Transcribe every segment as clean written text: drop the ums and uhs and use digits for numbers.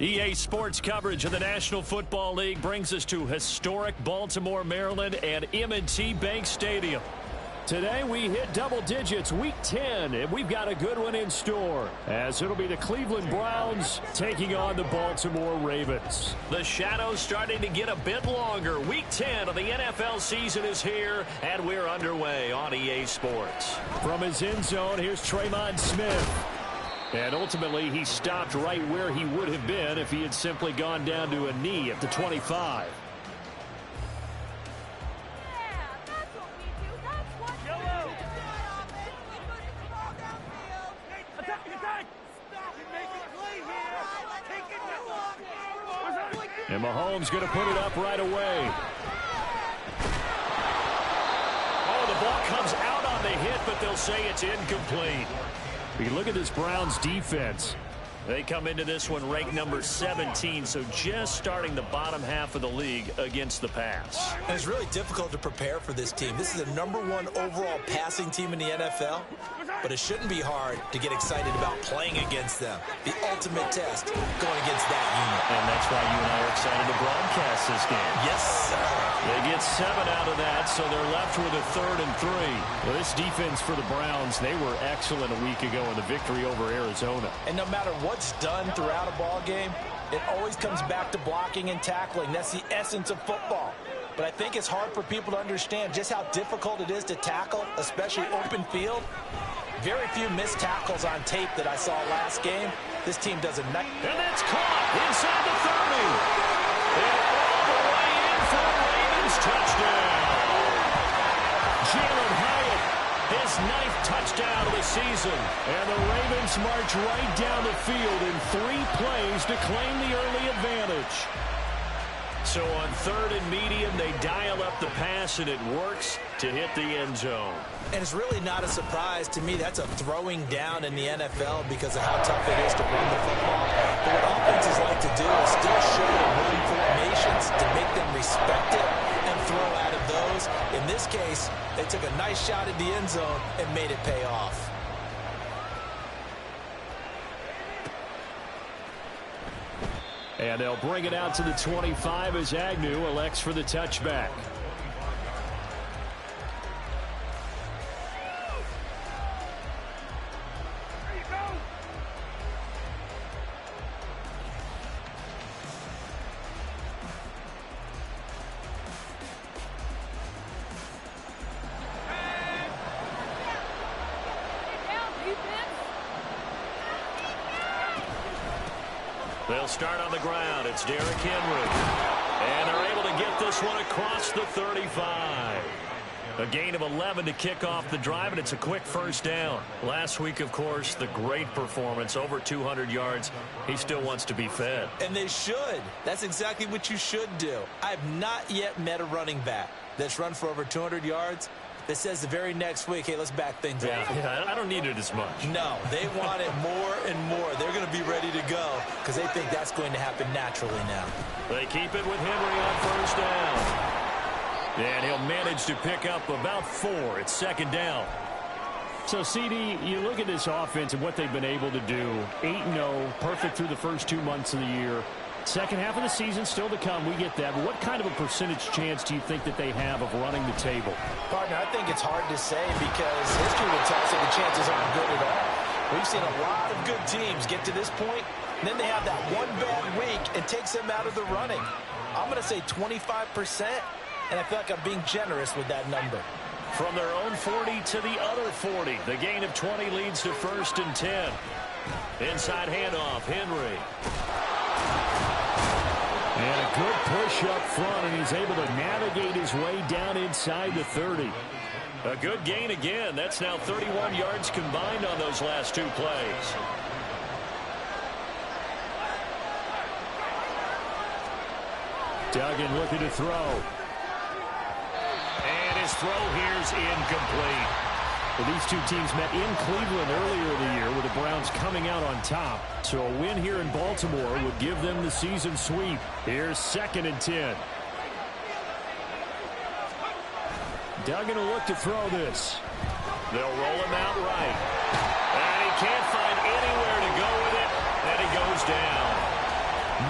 EA Sports coverage of the National Football League brings us to historic Baltimore, Maryland and M&T Bank Stadium. Today we hit double digits, Week 10, and we've got a good one in store, as it'll be the Cleveland Browns taking on the Baltimore Ravens. The shadows starting to get a bit longer. Week 10 of the NFL season is here, and we're underway on EA Sports. From his end zone, here's Tremon Smith. And ultimately, he stopped right where he would have been if he had simply gone down to a knee at the 25. And Mahomes going to put it up right away. Oh, the ball comes out on the hit, but they'll say it's incomplete. We can look at this Browns defense. They come into this one ranked number 17, so just starting the bottom half of the league against the pass. And it's really difficult to prepare for this team. This is the #1 overall passing team in the NFL, but it shouldn't be hard to get excited about playing against them. The ultimate test going against that unit. And that's why you and I are excited to broadcast this game. Yes, sir. They get 7 out of that, so they're left with a 3rd and 3. Well, this defense for the Browns, they were excellent a week ago in the victory over Arizona. And no matter what's done throughout a ball game, it always comes back to blocking and tackling. That's the essence of football. But I think it's hard for people to understand just how difficult it is to tackle, especially open field. Very few missed tackles on tape that I saw last game. This team does a nice. And that's caught inside the 30. And all the way in for the Ravens touchdown. Jalen Hyatt, his 9th touchdown of the season. And the Ravens march right down the field in 3 plays to claim the early advantage. So on 3rd and medium, they dial up the pass, and it works to hit the end zone. And it's really not a surprise to me. That's a throwing down in the NFL because of how tough it is to run the football. But what offenses like to do is still show the run formations to make them respect it and throw out of those. In this case, they took a nice shot at the end zone and made it pay off. And they'll bring it out to the 25 as Agnew elects for the touchback. They'll start on the ground. It's Derrick Henry. And they're able to get this one across the 35. A gain of 11 to kick off the drive, and it's a quick first down. Last week, of course, the great performance, over 200 yards. He still wants to be fed. And they should. That's exactly what you should do. I have not yet met a running back that's run for over 200 yards that says the very next week, hey, let's back things up. Yeah, I don't need it as much. No, they want it more and more. They're going to be ready to go because they think that's going to happen naturally now. They keep it with Henry on first down. And he'll manage to pick up about 4. It's 2nd down. So, CD, you look at this offense and what they've been able to do. 8-0, perfect through the first 2 months of the year. Second half of the season still to come. We get that. But what kind of a percentage chance do you think that they have of running the table? Partner, I think it's hard to say because history would tell us that the chances aren't good at all. We've seen a lot of good teams get to this point, and then they have that one bad week and takes them out of the running. I'm going to say 25%, and I feel like I'm being generous with that number. From their own 40 to the other 40. The gain of 20 leads to 1st and 10. Inside handoff, Henry. And a good push up front, and he's able to navigate his way down inside the 30. A good gain again. That's now 31 yards combined on those last 2 plays. Duggan looking to throw. And his throw here's incomplete. Well, these two teams met in Cleveland earlier in the year with the Browns coming out on top. So a win here in Baltimore would give them the season sweep. Here's 2nd and 10. Duggan will look to throw this. They'll roll him out right. And he can't find anywhere to go with it. And he goes down.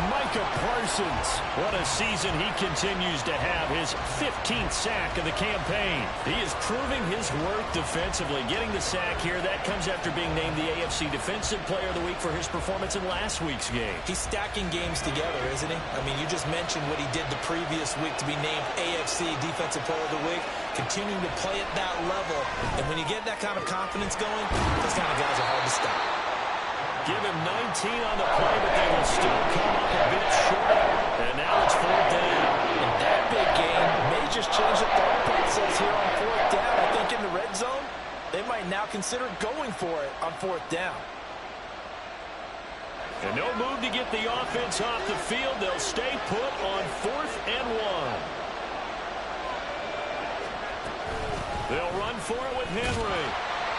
Micah Parsons. What a season he continues to have. His 15th sack of the campaign. He is proving his worth defensively. Getting the sack here, that comes after being named the AFC Defensive Player of the Week for his performance in last week's game. He's stacking games together, isn't he? I mean, you just mentioned what he did the previous week to be named AFC Defensive Player of the Week. Continuing to play at that level. And when you get that kind of confidence going, those kind of guys are hard to stop. Give him 19 on the play, but they will still come up a bit short. And now it's 4th down. And that big gain may just change the thought process here on 4th down. I think in the red zone, they might now consider going for it on 4th down. And no move to get the offense off the field. They'll stay put on 4th and 1. They'll run for it with Henry.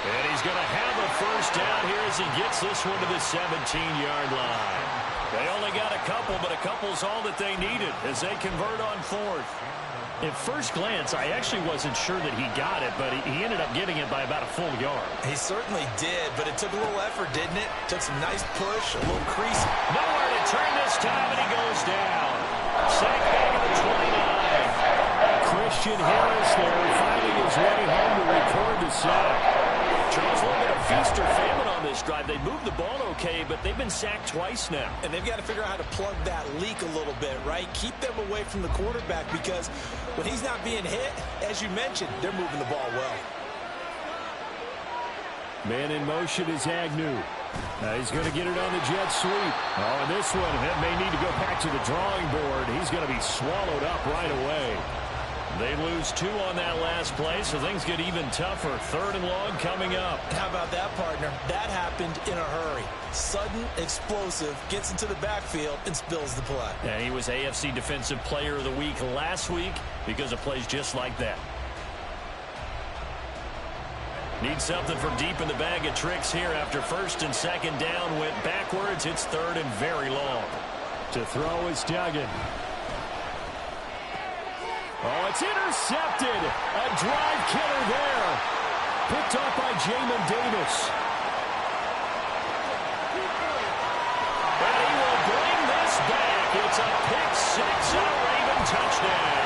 And he's going to have a 1st down here as he gets this one to the 17-yard line. They only got a couple, but a couple's all that they needed as they convert on 4th. At first glance, I actually wasn't sure that he got it, but he ended up getting it by about a full yard. He certainly did, but it took a little effort, didn't it? Took some nice push, a little crease. Nowhere to turn this time, and he goes down. Sack back at the 29. Christian Harris there finding his way home to record the sack. Charles, a little bit of feast or famine on this drive. They moved the ball okay, but they've been sacked twice now. And they've got to figure out how to plug that leak a little bit, right? Keep them away from the quarterback because when he's not being hit, as you mentioned, they're moving the ball well. Man in motion is Agnew. Now he's going to get it on the jet sweep. Oh, and this one may need to go back to the drawing board. He's going to be swallowed up right away. They lose 2 on that last play, so things get even tougher. 3rd and long coming up. How about that, partner? That happened in a hurry. Sudden, explosive, gets into the backfield and spills the play. And he was AFC Defensive Player of the Week last week because of plays just like that. Need something from deep in the bag of tricks here after 1st and 2nd down. Went backwards. It's 3rd and very long. To throw is Duggan. Oh, it's intercepted. A drive killer there. Picked up by Jamin Davis. And he will bring this back. It's a pick 6 and a Raven touchdown.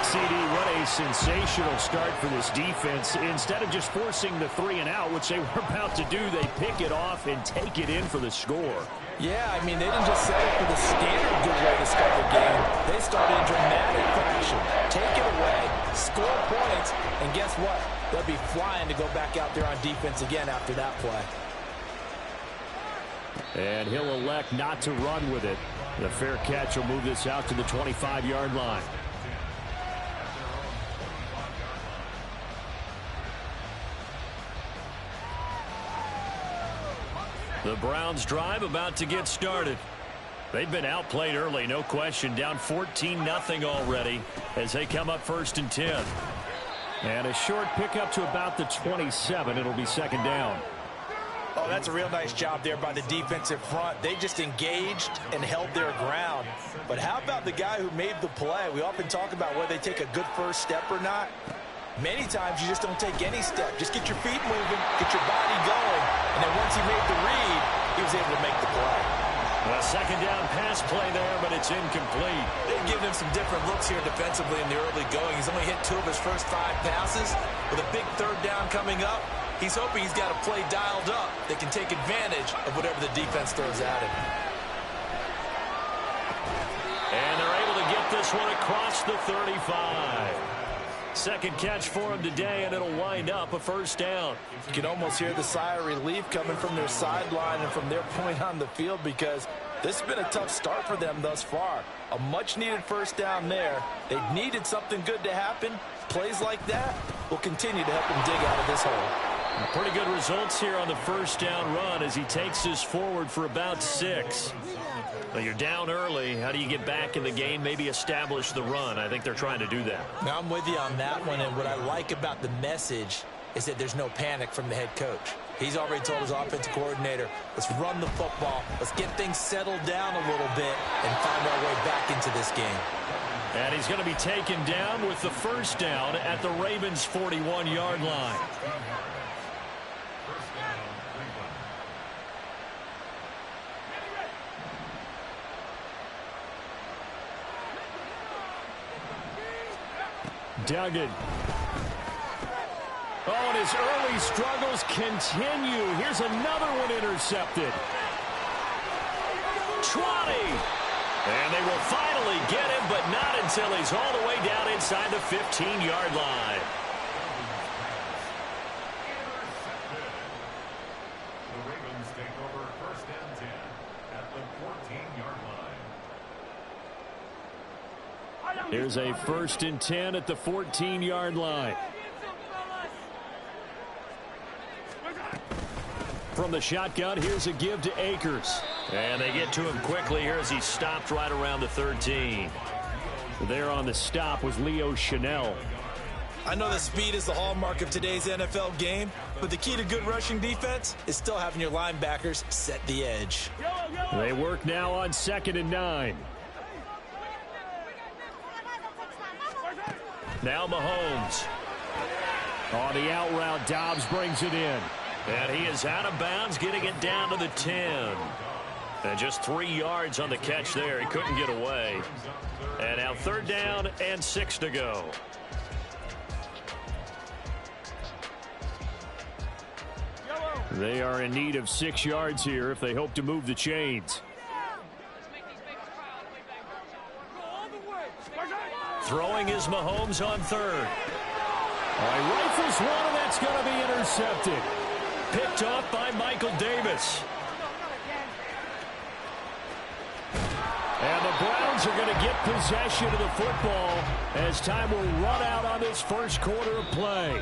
CD, what a sensational start for this defense. Instead of just forcing the 3 and out, which they were about to do, they pick it off and take it in for the score. Yeah, I mean, they didn't just set it for the standard good way to start the game. They started in dramatic fashion. Take it away, score points, and guess what? They'll be flying to go back out there on defense again after that play. And he'll elect not to run with it. The fair catch will move this out to the 25-yard line. The Browns drive about to get started. They've been outplayed early, no question. Down 14-0 already as they come up 1st and 10. And a short pickup to about the 27. It'll be 2nd down. Oh, that's a real nice job there by the defensive front. They just engaged and held their ground. But how about the guy who made the play? We often talk about whether they take a good first step or not. Many times you just don't take any step. Just get your feet moving, get your body going, and then once he made the read, he was able to make the play. A 2nd down pass play there, but it's incomplete. They've given him some different looks here defensively in the early going. He's only hit 2 of his first 5 passes. With a big 3rd down coming up, he's hoping he's got a play dialed up that can take advantage of whatever the defense throws at him. And they're able to get this one across the 35. 2nd catch for him today, and it'll wind up a 1st down. You can almost hear the sigh of relief coming from their sideline and from their point on the field because this has been a tough start for them thus far. A much-needed 1st down there. They needed something good to happen. Plays like that will continue to help them dig out of this hole. Pretty good results here on the 1st down run as he takes this forward for about 6. Well, you're down early. How do you get back in the game, maybe establish the run? I think they're trying to do that. Now, I'm with you on that one, and what I like about the message is that there's no panic from the head coach. He's already told his offensive coordinator, let's run the football, let's get things settled down a little bit and find our way back into this game. And he's going to be taken down with the first down at the Ravens' 41-yard line. Duggan. Oh, and his early struggles continue. Here's another one intercepted. 20. And they will finally get him, but not until he's all the way down inside the 15-yard line. The Ravens take over first and 10 at the 14-yard line. Here's a first and 10 at the 14-yard line. From the shotgun, here's a give to Akers. And they get to him quickly here as he stopped right around the 13. There on the stop was Leo Chanel. I know that speed is the hallmark of today's NFL game, but the key to good rushing defense is still having your linebackers set the edge. They work now on 2nd and 9. Now Mahomes. On the out route, Dobbs brings it in. And he is out of bounds, getting it down to the 10. And just 3 yards on the catch there. He couldn't get away. And now 3rd down and 6 to go. They are in need of 6 yards here if they hope to move the chains. Throwing is Mahomes on 3rd. He rifles one, and that's going to be intercepted. Picked off by Michael Davis. And the Browns are going to get possession of the football as time will run out on this first quarter of play.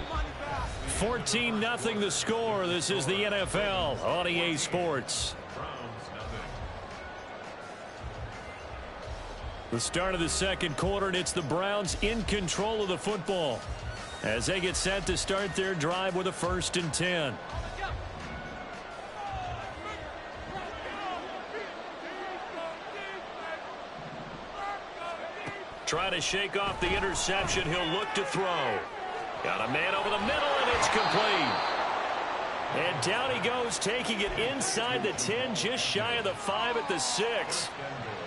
14-0 the score. This is the NFL on EA Sports. The start of the second quarter, and it's the Browns in control of the football as they get set to start their drive with a 1st and 10. Trying to shake off the interception. He'll look to throw. Got a man over the middle, and it's complete. And down he goes, taking it inside the 10, just shy of the 5 at the 6.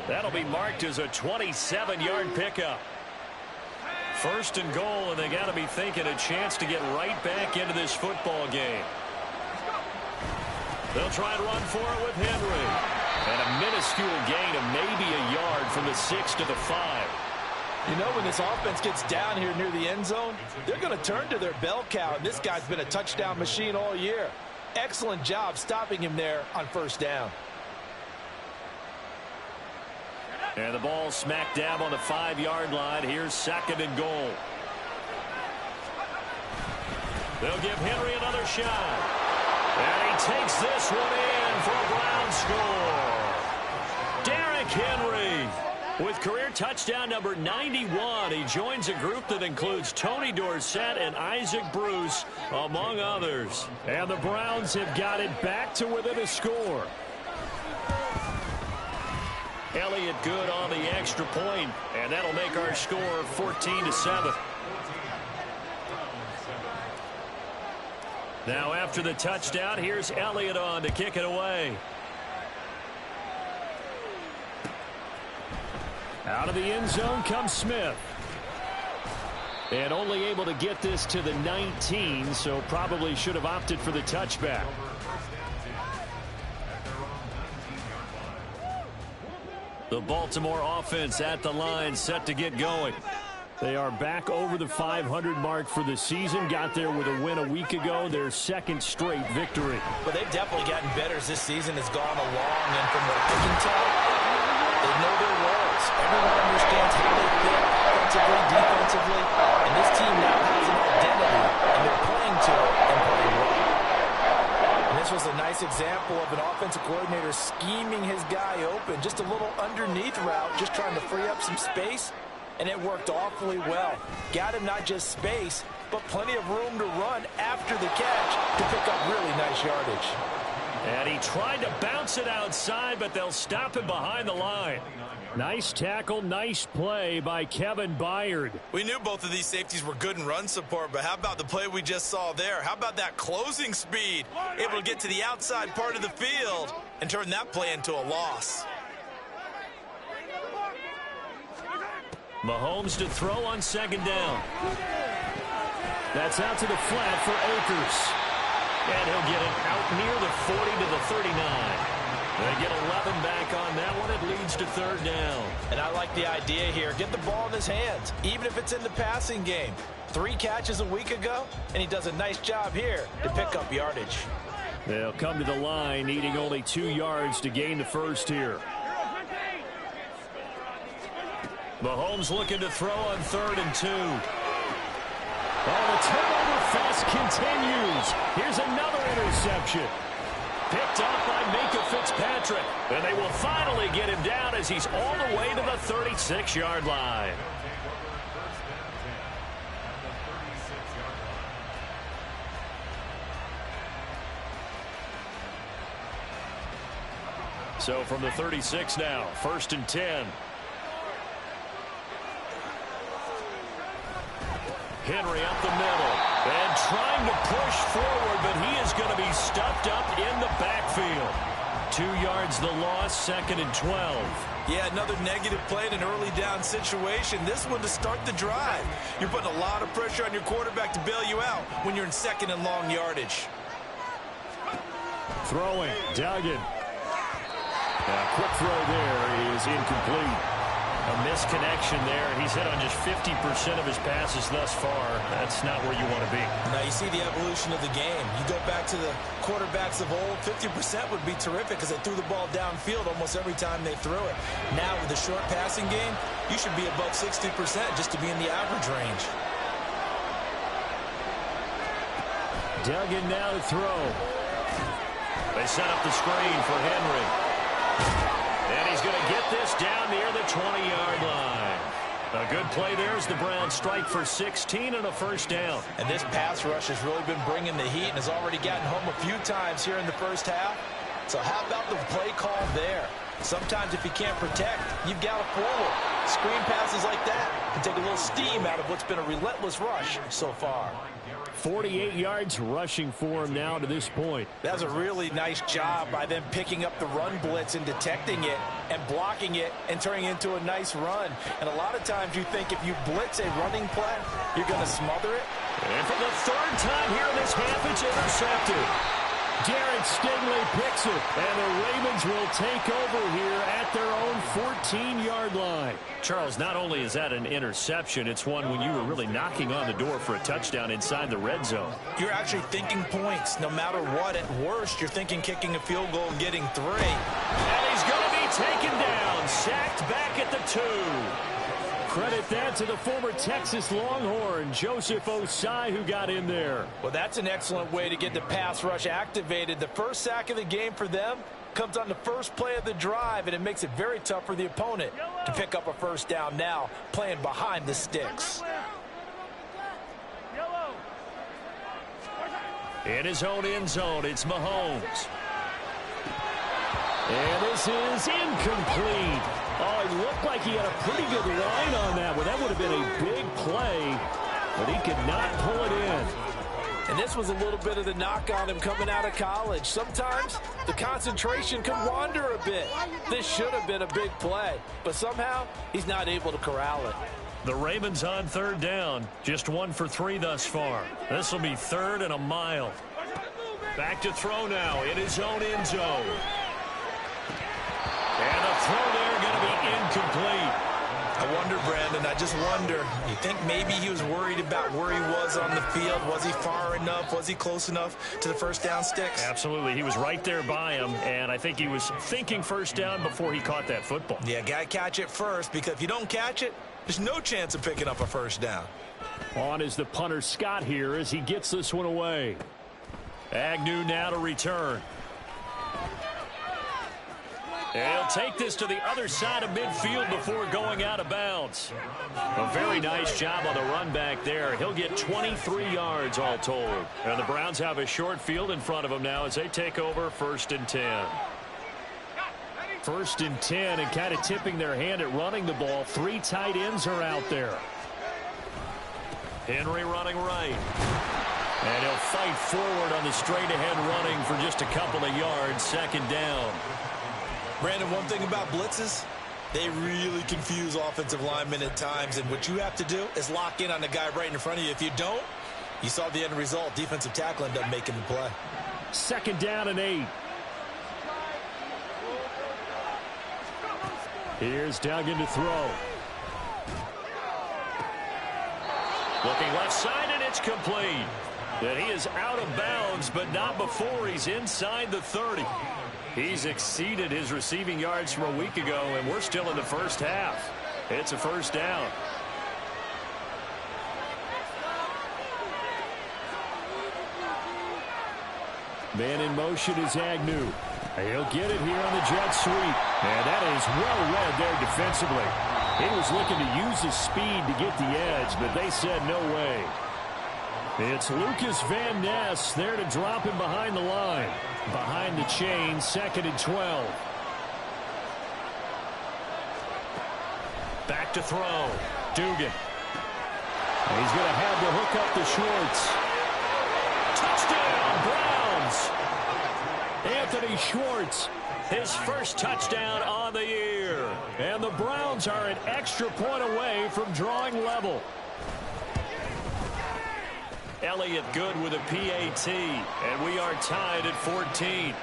That'll be marked as a 27-yard pickup. 1st and goal, and they got to be thinking a chance to get right back into this football game. They'll try and run for it with Henry. And a minuscule gain of maybe a yard from the 6 to the 5. You know, when this offense gets down here near the end zone, they're going to turn to their bell cow, and this guy's been a touchdown machine all year. Excellent job stopping him there on 1st down. And the ball smack dab on the 5-yard line. Here's 2nd and goal. They'll give Henry another shot. And he takes this one in for a Brown score. Derrick Henry with career touchdown number 91. He joins a group that includes Tony Dorsett and Isaac Bruce, among others. And the Browns have got it back to within a score. Elliott good on the extra point, and that'll make our score 14-7. Now after the touchdown, here's Elliott on to kick it away. Out of the end zone comes Smith. And only able to get this to the 19, so probably should have opted for the touchback. The Baltimore offense at the line, set to get going. They are back over the 500 mark for the season. Got there with a win a week ago, their 2nd straight victory. But they've definitely gotten better as this season has gone along, and from what I can tell, they know their roles. Everyone understands how they fit offensively, defensively, and this team now has an identity, and they're playing to it and playing well. And this was a nice nice example of an offensive coordinator scheming his guy open. Just a little underneath route, just trying to free up some space, and it worked awfully well. Got him not just space, but plenty of room to run after the catch to pick up really nice yardage. And he tried to bounce it outside, but they'll stop him behind the line. Nice tackle, nice play by Kevin Byard. We knew both of these safeties were good in run support, but how about the play we just saw there? How about that closing speed? Able to get to the outside part of the field and turn that play into a loss. Mahomes to throw on second down. That's out to the flat for Akers. And he'll get it out near the 40 to the 39. They get 11 back on that one. It leads to third down. And I like the idea here. Get the ball in his hands, even if it's in the passing game. 3 catches a week ago, and he does a nice job here to pick up yardage. They'll come to the line, needing only 2 yards to gain the first here. Mahomes looking to throw on 3rd and 2. Oh, the turnover fest continues. Here's another interception. Picked up by Minka Fitzpatrick. And they will finally get him down as he's all the way to the 36-yard line. So from the 36 now, 1st and 10. Henry up the middle and trying to push forward, but he is going to be stuffed up in the backfield. 2 yards the loss, 2nd and 12. Yeah, another negative play in an early down situation. This one to start the drive. You're putting a lot of pressure on your quarterback to bail you out when you're in 2nd and long yardage. Throwing, Duggan. A quick throw there is incomplete. A misconnection there. He's hit on just 50% of his passes thus far. That's not where you want to be. Now you see the evolution of the game. You go back to the quarterbacks of old, 50% would be terrific because they threw the ball downfield almost every time they threw it. Now with the short passing game, you should be above 60% just to be in the average range. Duggan now to throw. They set up the screen for Henry. And he's going to get this down near the 20-yard line. A good play there as the Browns strike for 16 and a first down. And this pass rush has really been bringing the heat and has already gotten home a few times here in the first half. So how about the play call there? Sometimes if you can't protect, you've got to forward. Screen passes like that can take a little steam out of what's been a relentless rush so far. 48 yards rushing for him now to this point. That was a really nice job by them picking up the run blitz and detecting it and blocking it and turning it into a nice run. And a lot of times you think if you blitz a running play, you're going to smother it. And for the 3rd time here in this half, it's intercepted. Derek Stingley picks it, and the Ravens will take over here at their own 14-yard line. Charles, not only is that an interception, it's one when you were really knocking on the door for a touchdown inside the red zone. You're actually thinking points. No matter what, at worst, you're thinking kicking a field goal and getting 3. And he's going to be taken down, sacked back at the 2. Credit that to the former Texas Longhorn, Joseph Osai, who got in there. Well, that's an excellent way to get the pass rush activated. The first sack of the game for them comes on the first play of the drive, and it makes it very tough for the opponent to pick up a first down now, playing behind the sticks. In his own end zone, it's Mahomes. And this is incomplete. Oh, it looked like he had a pretty good line on that one. That would have been a big play, but he could not pull it in. And this was a little bit of the knock on him coming out of college. Sometimes the concentration can wander a bit. This should have been a big play, but somehow he's not able to corral it. The Ravens on 3rd down, just 1 for 3 thus far. This will be 3rd and a mile. Back to throw now in his own end zone. And the throw there going to be incomplete. I wonder, Brandon, I just wonder. You think maybe he was worried about where he was on the field? Was he far enough? Was he close enough to the first down sticks? Absolutely. He was right there by him, and I think he was thinking first down before he caught that football. Yeah, got to catch it first, because if you don't catch it, there's no chance of picking up a first down. On is the punter Scott here as he gets this one away. Agnew now to return. And he'll take this to the other side of midfield before going out of bounds. A very nice job on the run back there. He'll get 23 yards all told. And the Browns have a short field in front of them now as they take over 1st and 10. 1st and 10, and kind of tipping their hand at running the ball. 3 tight ends are out there. Henry running right. And he'll fight forward on the straight-ahead running for just a couple of yards. 2nd down. Brandon, one thing about blitzes, they really confuse offensive linemen at times, and what you have to do is lock in on the guy right in front of you. If you don't, you saw the end result. Defensive tackle ended up making the play. 2nd down and 8. Here's Duggan to throw. Looking left side, and it's complete. And he is out of bounds, but not before he's inside the 30. He's exceeded his receiving yards from a week ago, and we're still in the first half. It's a 1st down. Man in motion is Agnew. He'll get it here on the jet sweep. And that is well read there defensively. He was looking to use his speed to get the edge, but they said no way. It's Lucas Van Ness there to drop him behind the line. Behind the chain, 2nd and 12. Back to throw. Dugan. He's going to have to hook up the Schwartz. Touchdown, Browns! Anthony Schwartz, his first touchdown on the year. And the Browns are an extra point away from drawing level. Elliott good with a PAT, and we are tied at 14.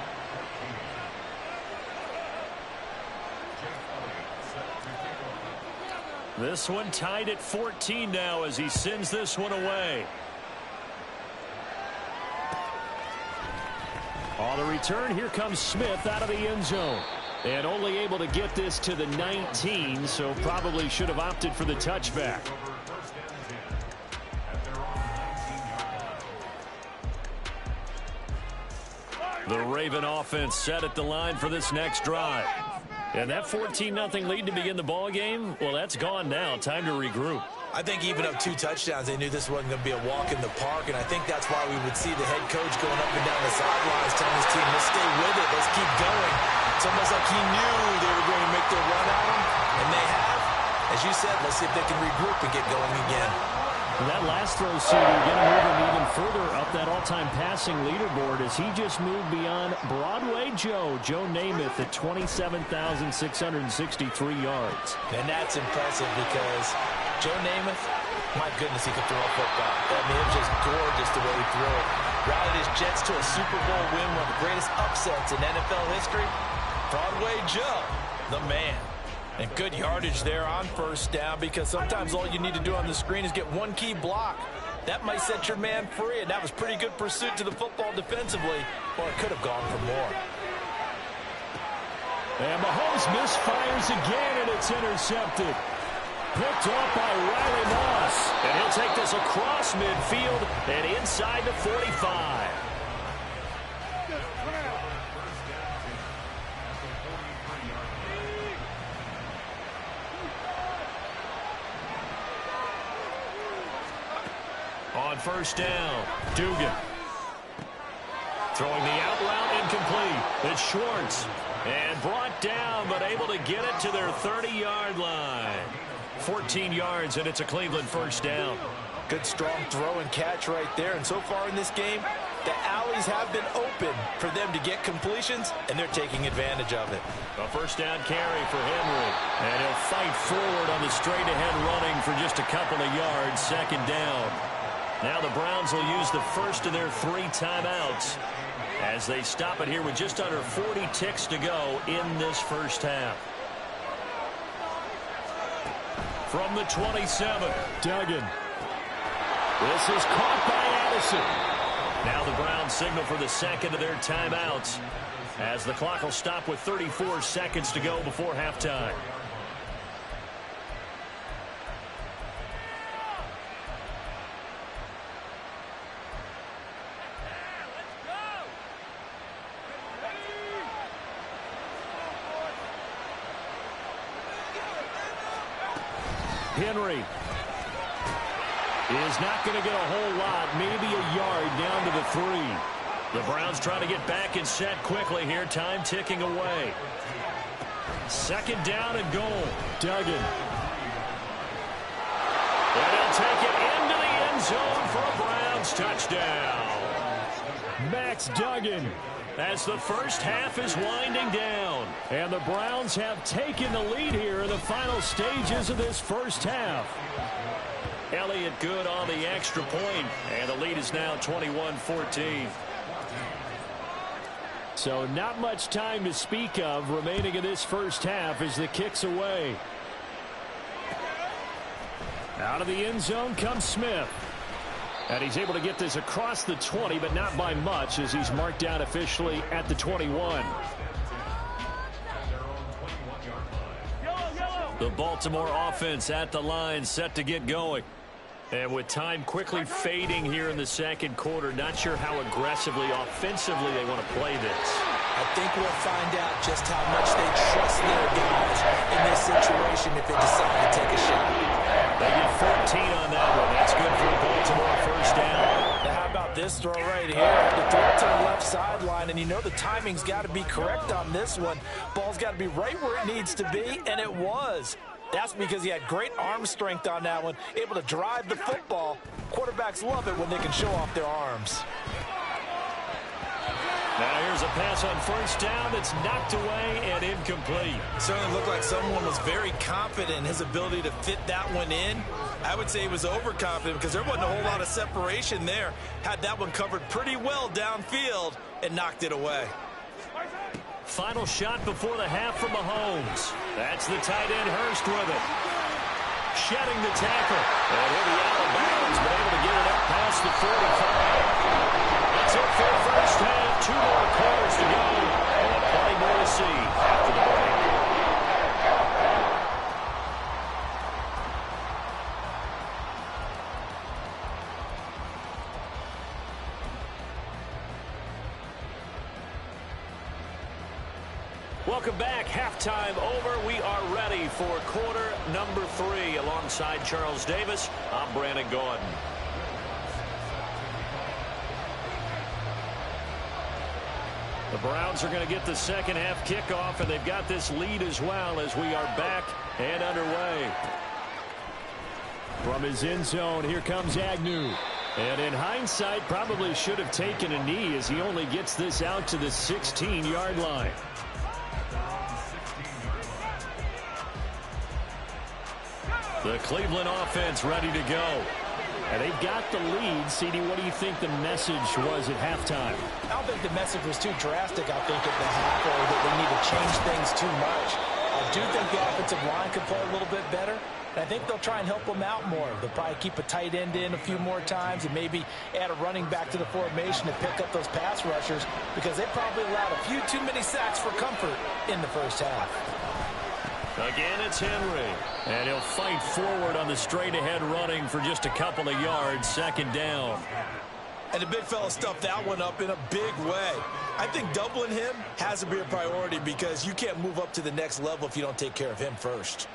This one tied at 14 now as he sends this one away. On the return, here comes Smith out of the end zone. And only able to get this to the 19, so probably should have opted for the touchback. The Raven offense set at the line for this next drive. And that 14-0 lead to begin the ball game, well, that's gone now. Time to regroup. I think even up 2 touchdowns, they knew this wasn't going to be a walk in the park, and I think that's why we would see the head coach going up and down the sidelines telling his team, let's stay with it, let's keep going. It's almost like he knew they were going to make their run at him, and they have. As you said, let's see if they can regroup and get going again. And that last throw, CD, going to move him even further up that all-time passing leaderboard as he just moved beyond Broadway Joe Namath at 27,663 yards. And that's impressive because Joe Namath, my goodness, he could throw a football. I mean, it was just gorgeous the way he threw it. Rallied his Jets to a Super Bowl win, one of the greatest upsets in NFL history. Broadway Joe, the man. And good yardage there on 1st down because sometimes all you need to do on the screen is get one key block. That might set your man free, and that was pretty good pursuit to the football defensively. Or it could have gone for more. And Mahomes misfires again, and it's intercepted. Picked off by Riley Moss. And he'll take this across midfield and inside the 45. On 1st down, Dugan. Throwing the out route incomplete. It's Schwartz. And brought down, but able to get it to their 30-yard line. 14 yards, and it's a Cleveland 1st down. Good strong throw and catch right there. And so far in this game, the alleys have been open for them to get completions, and they're taking advantage of it. A 1st down carry for Henry. And he'll fight forward on the straight-ahead running for just a couple of yards. 2nd down. Now the Browns will use the first of their 3 timeouts as they stop it here with just under 40 ticks to go in this first half. From the 27, Duggan. This is caught by Addison. Now the Browns signal for the 2nd of their timeouts as the clock will stop with 34 seconds to go before halftime. Henry is not going to get a whole lot, maybe a yard down to the 3. The Browns trying to get back and set quickly here. Time ticking away. Second down and goal. Duggan. And he'll take it into the end zone for a Browns touchdown. Max Duggan, as the first half is winding down. And the Browns have taken the lead here in the final stages of this first half. Elliott good on the extra point, and the lead is now 21-14. So not much time to speak of remaining in this first half as the kick's away. Out of the end zone comes Smith. And he's able to get this across the 20, but not by much, as he's marked down officially at the 21. The Baltimore offense at the line, set to get going. And with time quickly fading here in the second quarter, not sure how aggressively, offensively they want to play this. I think we'll find out just how much they trust their guys in this situation if they decide to take a shot. They get 14 on that one. That's good for Baltimore first down. Now how about this throw right here? The throw to the left sideline, and you know the timing's got to be correct on this one. Ball's got to be right where it needs to be, and it was. That's because he had great arm strength on that one, able to drive the football. Quarterbacks love it when they can show off their arms. Now here's a pass on first down that's knocked away and incomplete. Certainly looked like someone was very confident in his ability to fit that one in. I would say he was overconfident because there wasn't a whole lot of separation there. Had that one covered pretty well downfield and knocked it away. Final shot before the half from Mahomes. That's the tight end Hurst with it. Shedding the tackle. And he'll be out of bounds, but able to get it up past the 45. That's it for the first half. 2 more quarters to go. And plenty more to see after the break. Welcome back. Halftime over. We are ready for quarter number 3. Alongside Charles Davis, I'm Brandon Gordon. The Browns are going to get the second half kickoff, and they've got this lead as well as we are back and underway. From his end zone, here comes Agnew. And in hindsight, probably should have taken a knee as he only gets this out to the 16-yard line. The Cleveland offense ready to go. And they've got the lead. CD, what do you think the message was at halftime? I don't think the message was too drastic, I think, at the half, or that they need to change things too much. I do think the offensive line could play a little bit better. And I think they'll try and help them out more. They'll probably keep a tight end in a few more times and maybe add a running back to the formation to pick up those pass rushers, because they probably allowed a few too many sacks for comfort in the first half. Again, it's Henry. And he'll fight forward on the straight-ahead running for just a couple of yards. Second down. And the big fella stuffed that one up in a big way. I think doubling him has to be a priority because you can't move up to the next level if you don't take care of him first.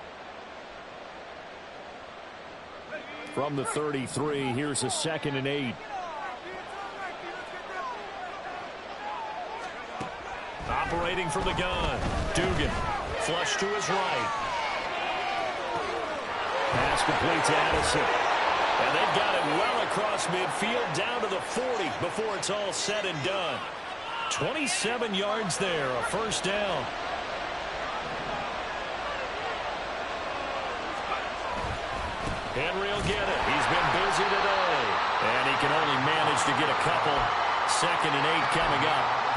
From the 33, here's a 2nd and 8. Operating from the gun. Dugan. Flush to his right. Pass complete to Addison. And they've got it well across midfield down to the 40 before it's all said and done. 27 yards there, a first down. Henry will get it. He's been busy today. And he can only manage to get a couple. 2nd and 8 coming up.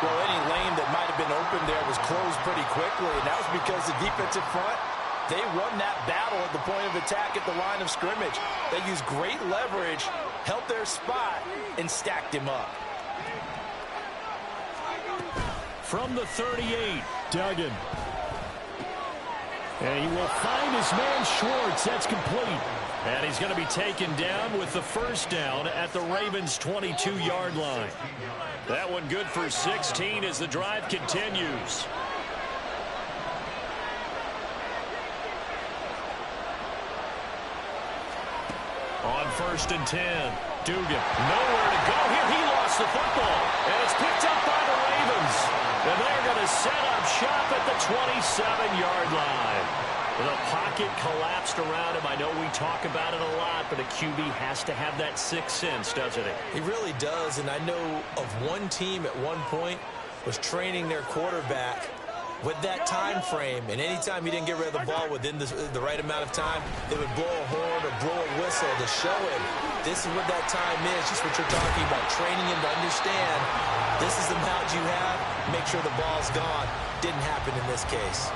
Well, any lane that might have been open there was closed pretty quickly, and that was because the defensive front, they won that battle at the point of attack at the line of scrimmage. They used great leverage, held their spot, and stacked him up. From the 38, Duggan. And he will find his man Schwartz. That's complete. And he's going to be taken down with the first down at the Ravens' 22-yard line. That one good for 16 as the drive continues. first and 10. Dugan, nowhere to go here. He lost the football, and it's picked up by the Ravens. And they're going to set up shop at the 27-yard line. The pocket collapsed around him. I know we talk about it a lot, but a QB has to have that sixth sense, doesn't he? He really does, and I know of one team at one point was training their quarterback with that time frame, and anytime he didn't get rid of the ball within the right amount of time, they would blow a horn or blow a whistle to show him this is what that time is, just what you're talking about, training him to understand this is the amount you have, make sure the ball's gone. Didn't happen in this case.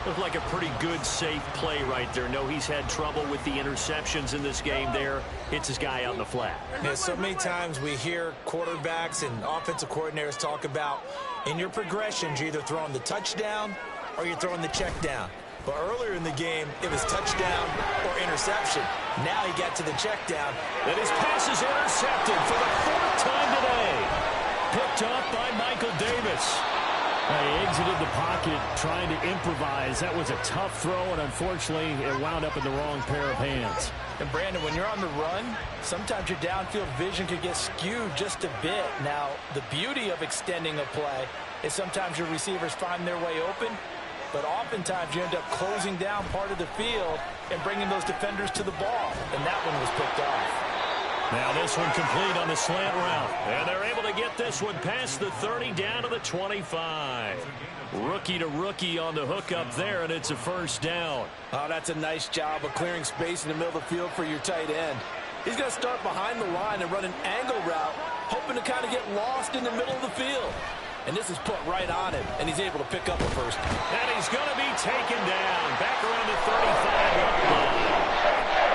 Looked like a pretty good, safe play right there. No, he's had trouble with the interceptions in this game there. Hits his guy out in the flat. Yeah, so many times we hear quarterbacks and offensive coordinators talk about in your progressions, you're either throwing the touchdown or you're throwing the check down. But earlier in the game, it was touchdown or interception. Now he got to the check down. And his pass is intercepted for the fourth time today. Picked up by Michael Davis. He exited the pocket trying to improvise. That was a tough throw, and unfortunately, it wound up in the wrong pair of hands. And, Brandon, when you're on the run, sometimes your downfield vision could get skewed just a bit. Now, the beauty of extending a play is sometimes your receivers find their way open, but oftentimes you end up closing down part of the field and bringing those defenders to the ball, and that one was picked off. Now this one complete on the slant route. And they're able to get this one past the 30 down to the 25. Rookie to rookie on the hook up there, and it's a first down. Oh, that's a nice job of clearing space in the middle of the field for your tight end. He's going to start behind the line and run an angle route, hoping to kind of get lost in the middle of the field. And this is put right on him, and he's able to pick up a first. And he's going to be taken down back around the 35-yard line.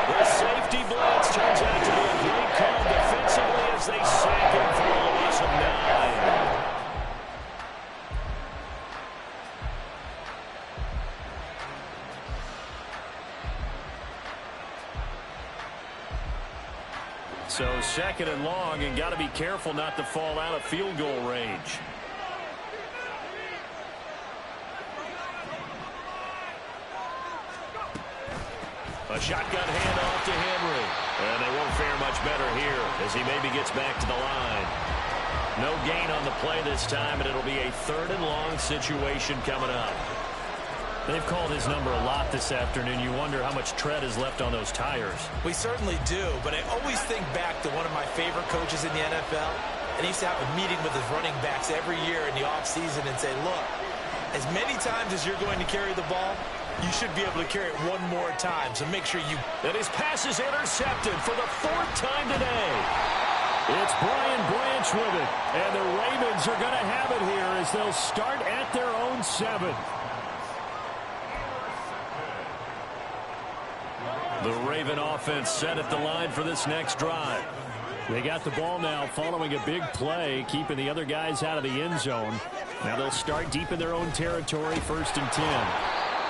The safety blitz turns out to be a great call defensively as they sack him for a loss of 9. So second and long, and got to be careful not to fall out of field goal range. A shotgun handoff to Henry. And they won't fare much better here as he maybe gets back to the line. No gain on the play this time, and it'll be a third and long situation coming up. They've called his number a lot this afternoon. You wonder how much tread is left on those tires. We certainly do, but I always think back to one of my favorite coaches in the NFL, and he used to have a meeting with his running backs every year in the offseason and say, look, as many times as you're going to carry the ball, you should be able to carry it one more time, so make sure you... And his pass is intercepted for the fourth time today. It's Brian Branch with it, and the Ravens are going to have it here as they'll start at their own 7. The Raven offense set at the line for this next drive. They got the ball now following a big play, keeping the other guys out of the end zone. Now they'll start deep in their own territory, first and 10.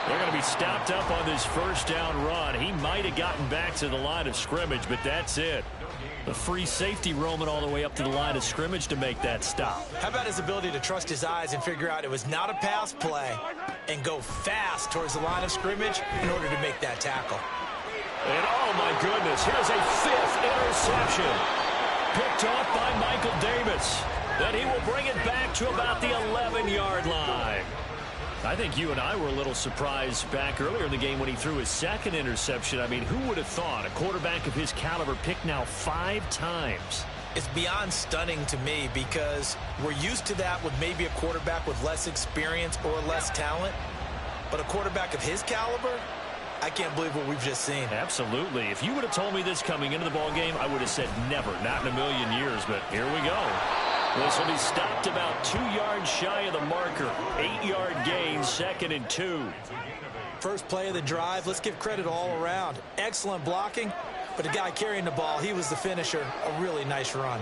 They're going to be stopped up on this first down run. He might have gotten back to the line of scrimmage, but that's it. The free safety roaming all the way up to the line of scrimmage to make that stop. How about his ability to trust his eyes and figure out it was not a pass play and go fast towards the line of scrimmage in order to make that tackle. And oh my goodness, here's a fifth interception. Picked off by Michael Davis. Then he will bring it back to about the 11-yard line. I think you and I were a little surprised back earlier in the game when he threw his second interception. I mean, who would have thought a quarterback of his caliber picked now 5 times? It's beyond stunning to me because we're used to that with maybe a quarterback with less experience or less talent. But a quarterback of his caliber, I can't believe what we've just seen. Absolutely. If you would have told me this coming into the ballgame, I would have said never, not in a million years. But here we go. This will be stopped about 2 yards shy of the marker. 8-yard gain, 2nd and 2. First play of the drive, let's give credit all around. Excellent blocking, but the guy carrying the ball, he was the finisher. A really nice run.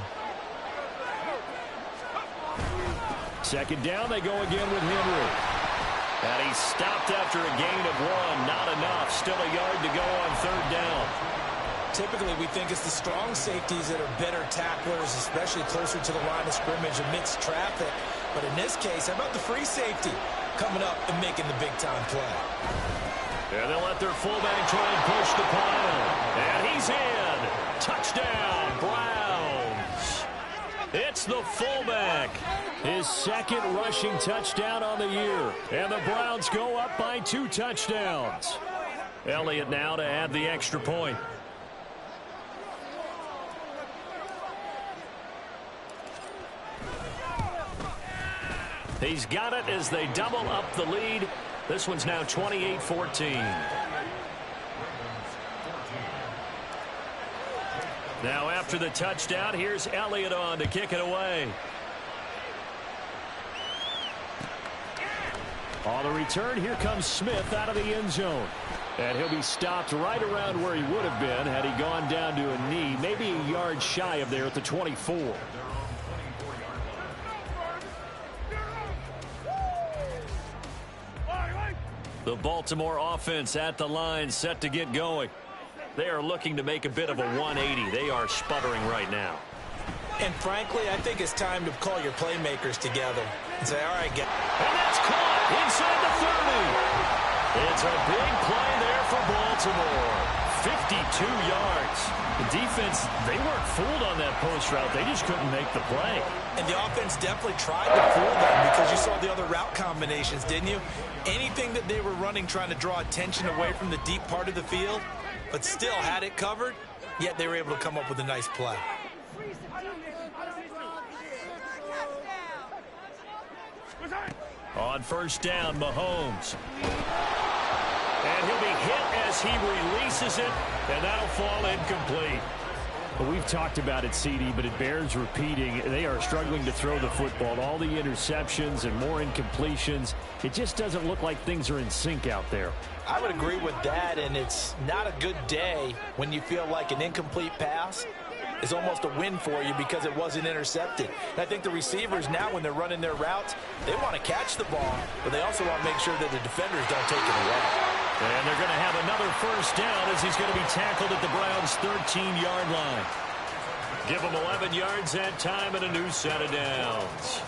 Second down, they go again with Henry. And he's stopped after a gain of 1. Not enough. Still a yard to go on third down. Typically, we think it's the strong safeties that are better tacklers, especially closer to the line of scrimmage amidst traffic. But in this case, how about the free safety coming up and making the big-time play? And they'll let their fullback try and push the pile. And he's in. It's the fullback. His second rushing touchdown on the year. And the Browns go up by 2 touchdowns. Elliott now to add the extra point. He's got it as they double up the lead. This one's now 28-14. Now after the touchdown, here's Elliott on to kick it away. On the return, here comes Smith out of the end zone. And he'll be stopped right around where he would have been had he gone down to a knee, maybe a yard shy of there at the 24. The Baltimore offense at the line, set to get going. They are looking to make a bit of a 180. They are sputtering right now. And frankly, I think it's time to call your playmakers together and say, all right, guys. And that's caught inside the 30. It's a big play there for Baltimore. 52 yards. The defense, they weren't fooled on that post route. They just couldn't make the play. And the offense definitely tried to fool them because you saw the other route combinations, didn't you? Anything that they were running trying to draw attention away from the deep part of the field, but still had it covered, yet they were able to come up with a nice play. On first down, Mahomes. And he'll be hit as he releases it, and that'll fall incomplete. Well, we've talked about it, CD, but it bears repeating. They are struggling to throw the football. All the interceptions and more incompletions. It just doesn't look like things are in sync out there. I would agree with that, and it's not a good day when you feel like an incomplete pass is almost a win for you because it wasn't intercepted. And I think the receivers now, when they're running their routes, they want to catch the ball, but they also want to make sure that the defenders don't take it away. And they're going to have another first down as he's going to be tackled at the Browns' 13-yard line. Give him 11 yards that time and a new set of downs.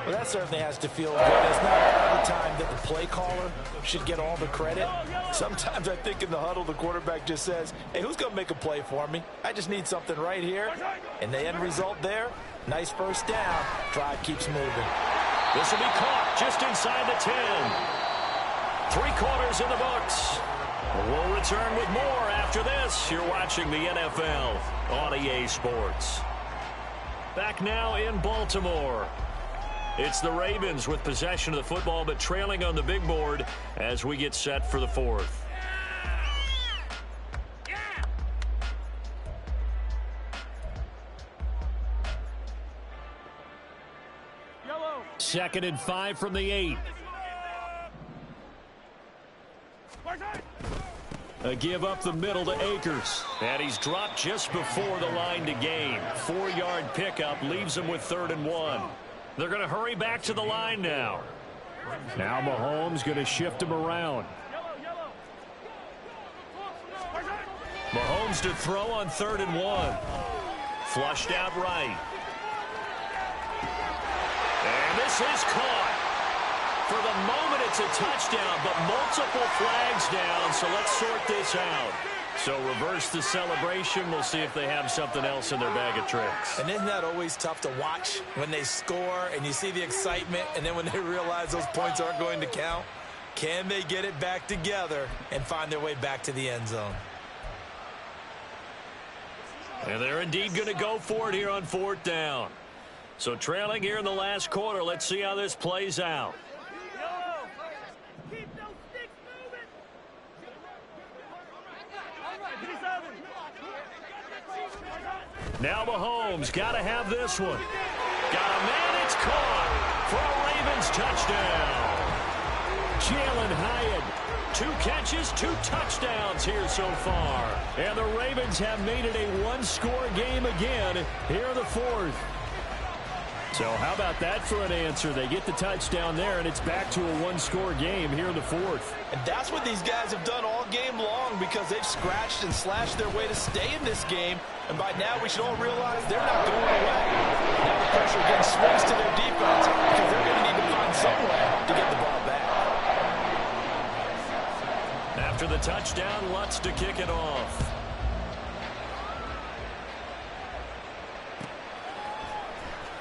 Well, that certainly has to feel good. It's not all the time that the play caller should get all the credit. Sometimes I think in the huddle, the quarterback just says, hey, who's going to make a play for me? I just need something right here. And the end result there, nice first down. Drive keeps moving. This will be caught just inside the 10. 3 quarters in the books. We'll return with more after this. You're watching the NFL on EA Sports. Back now in Baltimore. It's the Ravens with possession of the football, but trailing on the big board as we get set for the fourth. Second and 5 from the 8. A give up the middle to Akers. And he's dropped just before the line to gain. 4-yard pickup leaves him with 3rd and 1. They're going to hurry back to the line now. Now Mahomes going to shift him around. Mahomes to throw on 3rd and 1. Flushed out right. And this is caught. For the moment, it's a touchdown, but multiple flags down, so let's sort this out. So reverse the celebration. We'll see if they have something else in their bag of tricks. And isn't that always tough to watch when they score and you see the excitement, and then when they realize those points aren't going to count? Can they get it back together and find their way back to the end zone? And they're indeed going to go for it here on 4th down. So trailing here in the last quarter, let's see how this plays out. Now Mahomes got to have this one. Got a man, it's caught for a Ravens touchdown. Jalen Hyatt, 2 catches, 2 touchdowns here so far. And the Ravens have made it a 1-score game again here in the 4th. So how about that for an answer? They get the touchdown there, and it's back to a 1-score game here in the 4th. And that's what these guys have done all game long because they've scratched and slashed their way to stay in this game. And by now, we should all realize they're not going away. Now the pressure again swings to their defense because they're going to need to find some way to get the ball back. After the touchdown, Lutz to kick it off.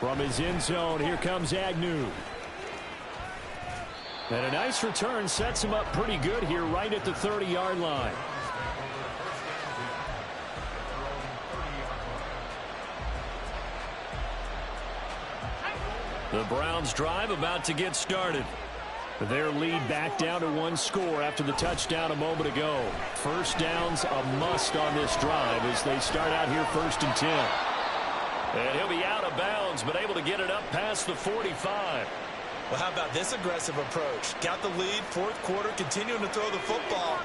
From his end zone, here comes Agnew. And a nice return sets him up pretty good here right at the 30-yard line. The Browns drive about to get started. Their lead back down to 1 score after the touchdown a moment ago. First down's a must on this drive as they start out here 1st and 10. And he'll be out of bounds, but able to get it up past the 45. Well, how about this aggressive approach? Got the lead, 4th quarter, continuing to throw the football.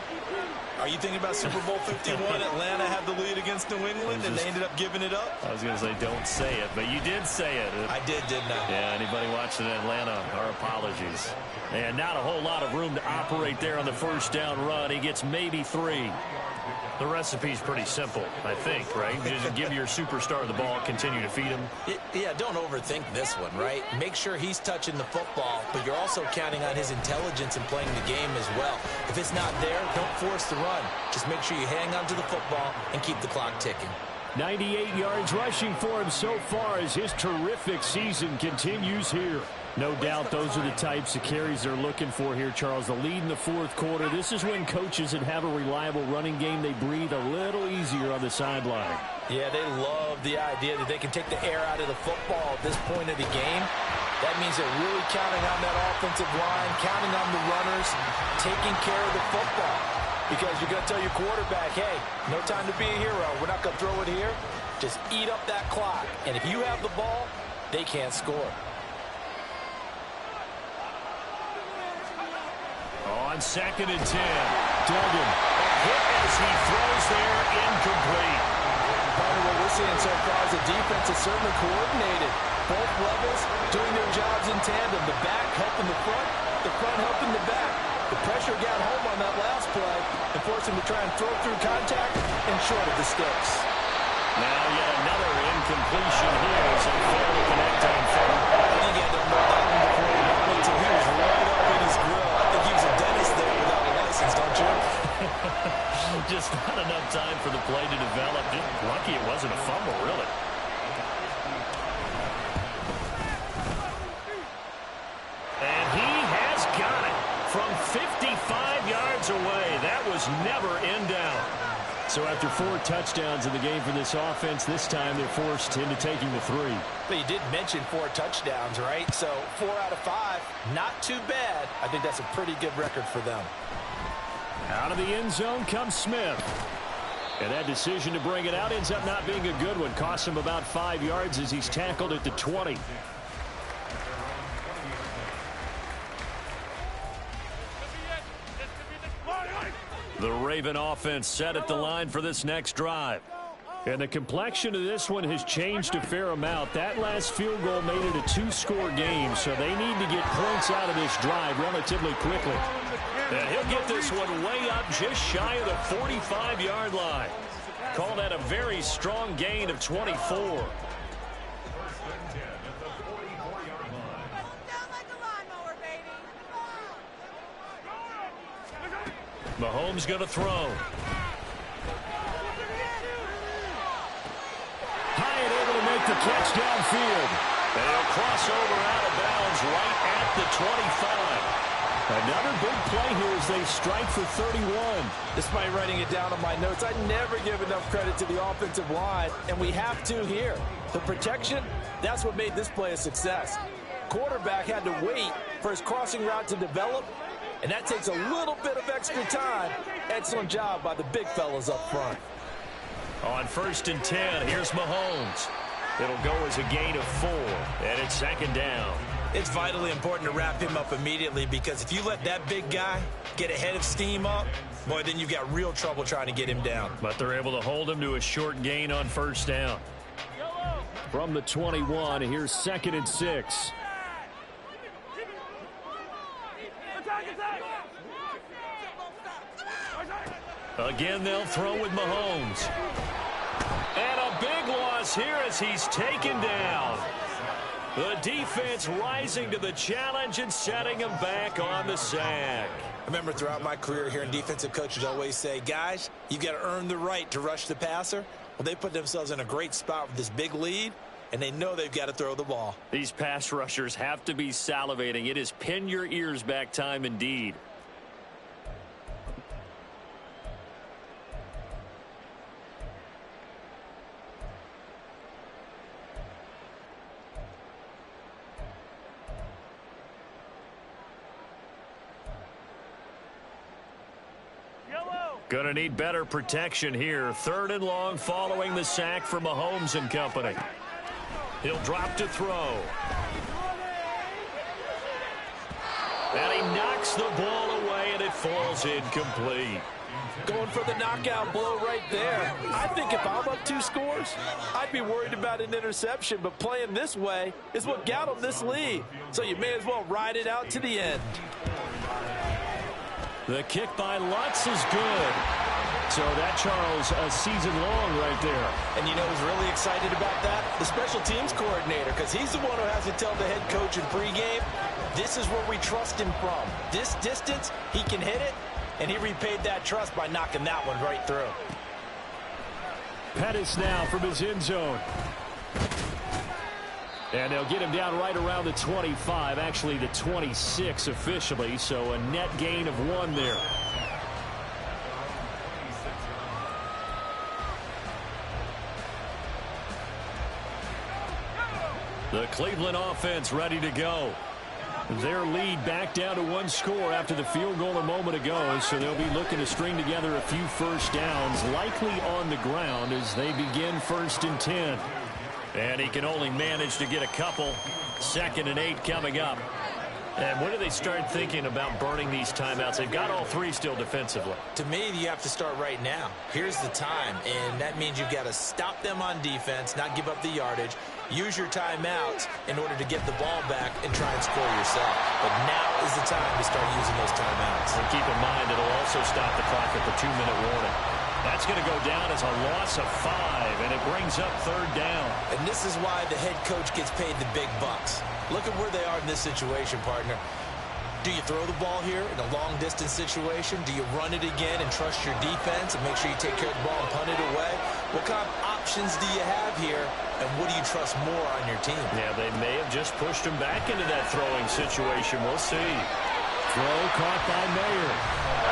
Are you thinking about Super Bowl 51? Atlanta had the lead against New England, and they ended up giving it up? I was going to say don't say it, but you did say it. I did, didn't I? Yeah, anybody watching Atlanta, our apologies. And not a whole lot of room to operate there on the first down run. He gets maybe 3. The recipe's pretty simple, I think, right? Just give your superstar the ball, continue to feed him. Yeah, don't overthink this one, right? Make sure he's touching the football, but you're also counting on his intelligence in playing the game as well. If it's not there, don't force the run. Just make sure you hang on to the football and keep the clock ticking. 98 yards rushing for him so far as his terrific season continues here. No doubt those are the types of carries they're looking for here, Charles. The lead in the 4th quarter. This is when coaches that have a reliable running game, they breathe a little easier on the sideline. Yeah, they love the idea that they can take the air out of the football at this point of the game. That means they're really counting on that offensive line, counting on the runners, taking care of the football. Because you're going to tell your quarterback, hey, no time to be a hero. We're not going to throw it here. Just eat up that clock. And if you have the ball, they can't score. On 2nd and 10, Duggan. Hit as he throws there, incomplete. What we're seeing so far is the defense is certainly coordinated. Both levels doing their jobs in tandem. The back helping the front helping the back. The pressure got home on that last play and forced him to try and throw through contact and short of the sticks. Now yet another incompletion here as they fail to connect on 3rd. I think he had to know that one before he got it, so he was right up in his grill. I think he was a dentist there without a license, don't you? Just not enough time for the play to develop. Just lucky it wasn't a fumble, really. And he has got it from 55 yards away. That was never in doubt. So after 4 touchdowns in the game for this offense, this time they're forced into taking the 3. But you did mention 4 touchdowns, right? So 4 out of 5, not too bad. I think that's a pretty good record for them. Out of the end zone comes Smith. And that decision to bring it out ends up not being a good one. Costs him about 5 yards as he's tackled at the 20. The Raven offense set at the line for this next drive. And the complexion of this one has changed a fair amount. That last field goal made it a 2-score game, so they need to get points out of this drive relatively quickly. And he'll get this one way up just shy of the 45-yard line. Call that a very strong gain of 24. Mahomes going to throw. Hyatt able to make the catch downfield. And he'll cross over out of bounds right at the 25. Another big play here as they strike for 31. Despite writing it down on my notes, I never give enough credit to the offensive line, and we have to here. The protection, that's what made this play a success. Quarterback had to wait for his crossing route to develop, and that takes a little bit of extra time. Excellent job by the big fellas up front. On 1st and 10, here's Mahomes. It'll go as a gain of 4, and it's 2nd down. It's vitally important to wrap him up immediately because if you let that big guy get ahead of steam up, boy, then you've got real trouble trying to get him down. But they're able to hold him to a short gain on 1st down. From the 21, here's 2nd and 6. Again, they'll throw with Mahomes. And a big loss here as he's taken down. The defense rising to the challenge and setting him back on the sack. I remember throughout my career here in defensive coaches always say, guys, you've got to earn the right to rush the passer. Well, they put themselves in a great spot with this big lead, and they know they've got to throw the ball. These pass rushers have to be salivating. It is pin your ears back time indeed. Going to need better protection here. 3rd and long following the sack for Mahomes and company. He'll drop to throw. And he knocks the ball away, and it falls incomplete. Going for the knockout blow right there. I think if I'm up 2 scores, I'd be worried about an interception, but playing this way is what got him this lead. So you may as well ride it out to the end. The kick by Lutz is good. So that, Charles, a season long right there. And you know who's really excited about that? The special teams coordinator, because he's the one who has to tell the head coach in pregame, this is where we trust him from. This distance, he can hit it, and he repaid that trust by knocking that one right through. Pettis now from his end zone. And they'll get him down right around the 25, actually the 26 officially, so a net gain of 1 there. The Cleveland offense ready to go. Their lead back down to 1 score after the field goal a moment ago, so they'll be looking to string together a few first downs, likely on the ground as they begin 1st and 10. And he can only manage to get a couple. 2nd and 8 coming up. And when do they start thinking about burning these timeouts? They've got all 3 still defensively. To me, you have to start right now. Here's the time, and that means you've got to stop them on defense, not give up the yardage, use your timeouts in order to get the ball back and try and score yourself. But now is the time to start using those timeouts. And keep in mind, it'll also stop the clock at the 2-minute warning. That's going to go down as a loss of 5, and it brings up 3rd down. And this is why the head coach gets paid the big bucks. Look at where they are in this situation, partner. Do you throw the ball here in a long-distance situation? Do you run it again and trust your defense and make sure you take care of the ball and punt it away? What kind of options do you have here, and what do you trust more on your team? Yeah, they may have just pushed him back into that throwing situation. We'll see. Throw caught by Mayer.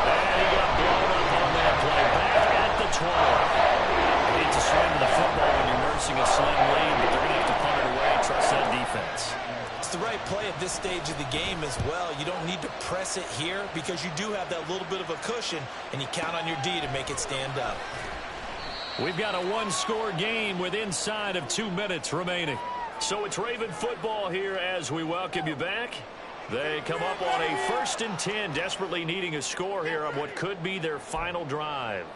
And he got blown up on that play. Back at the 20. You hate to swing the football when you're nursing a slim lead, but they're going to have to punt it away and trust that defense. It's the right play at this stage of the game as well. You don't need to press it here because you do have that little bit of a cushion, and you count on your D to make it stand up. We've got a 1-score game with inside of 2 minutes remaining. So it's Raven football here as we welcome you back. They come up on a 1st and 10, desperately needing a score here on what could be their final drive.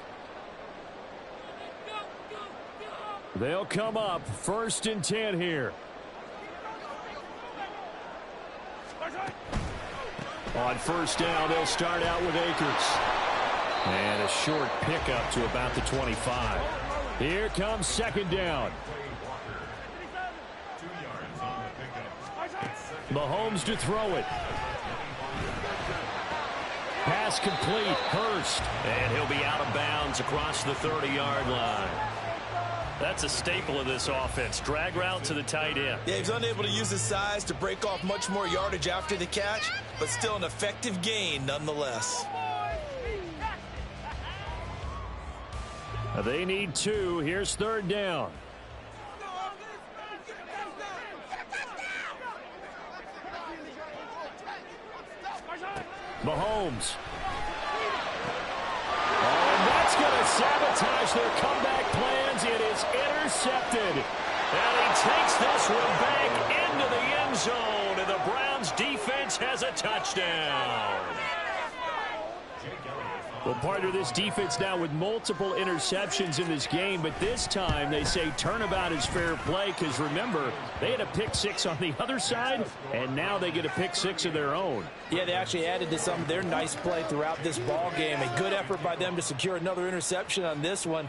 They'll come up 1st and 10 here. On 1st down, they'll start out with Akers. And a short pickup to about the 25. Here comes 2nd down. Mahomes to throw it. Pass complete. Hurst. And he'll be out of bounds across the 30-yard line. That's a staple of this offense. Drag route to the tight end. Yeah, he's unable to use his size to break off much more yardage after the catch, but still an effective gain nonetheless. They need 2. Here's 3rd down. Mahomes. And that's going to sabotage their comeback plans. It is intercepted. And he takes this one back into the end zone. And the Browns defense has a touchdown. Well, partner, this defense now with multiple interceptions in this game, but this time they say turnabout is fair play because, remember, they had a pick 6 on the other side, and now they get a pick 6 of their own. Yeah, they actually added to some of their nice play throughout this ball game. A good effort by them to secure another interception on this one.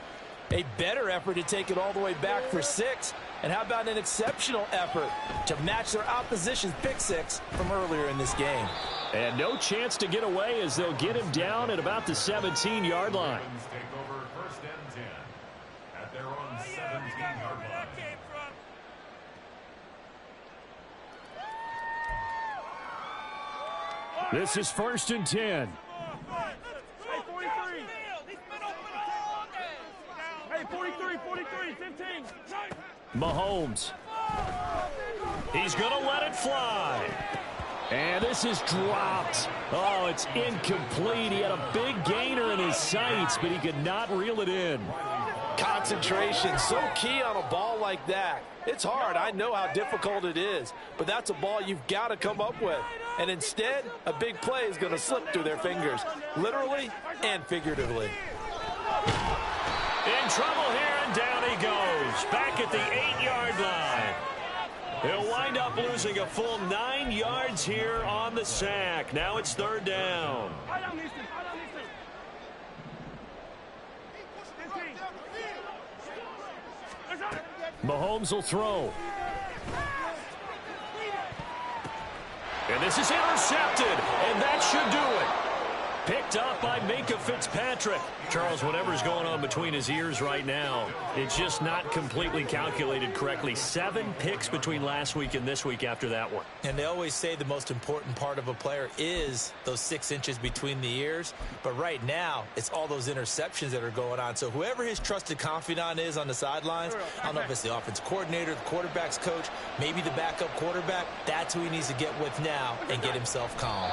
A better effort to take it all the way back for 6. And how about an exceptional effort to match their opposition's pick 6 from earlier in this game. And no chance to get away as they'll get him down at about the 17-yard line. Take over 1st and 10 at their own 17-yard line. This is 1st and 10. Hey, 43. Hey, 43, 15. Mahomes. He's going to let it fly. And this is dropped. Oh, it's incomplete. He had a big gainer in his sights, but he could not reel it in. Concentration, so key on a ball like that. It's hard. I know how difficult it is, but that's a ball you've got to come up with. And instead, a big play is going to slip through their fingers, literally and figuratively. In trouble here, and down he goes. Back at the 8-yard line. He'll wind up losing a full 9 yards here on the sack. Now it's 3rd down. Mahomes will throw. And this is intercepted, and that should do it. Picked up by Minkah Fitzpatrick. Charles, whatever's going on between his ears right now, it's just not completely calculated correctly. 7 picks between last week and this week after that one. And they always say the most important part of a player is those 6 inches between the ears. But right now, it's all those interceptions that are going on. So whoever his trusted confidant is on the sidelines, I don't know if it's the offensive coordinator, the quarterback's coach, maybe the backup quarterback, that's who he needs to get with now and get himself calm.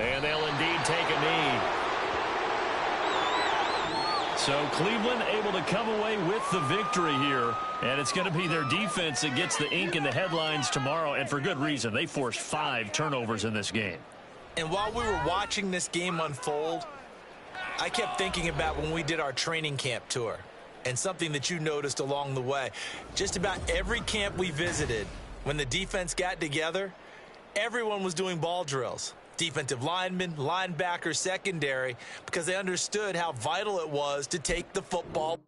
And they'll indeed take a knee. So Cleveland able to come away with the victory here. And it's going to be their defense that gets the ink in the headlines tomorrow. And for good reason. They forced 5 turnovers in this game. And while we were watching this game unfold, I kept thinking about when we did our training camp tour. And something that you noticed along the way. Just about every camp we visited, when the defense got together, everyone was doing ball drills. Defensive linemen, linebackers, secondary, because they understood how vital it was to take the football.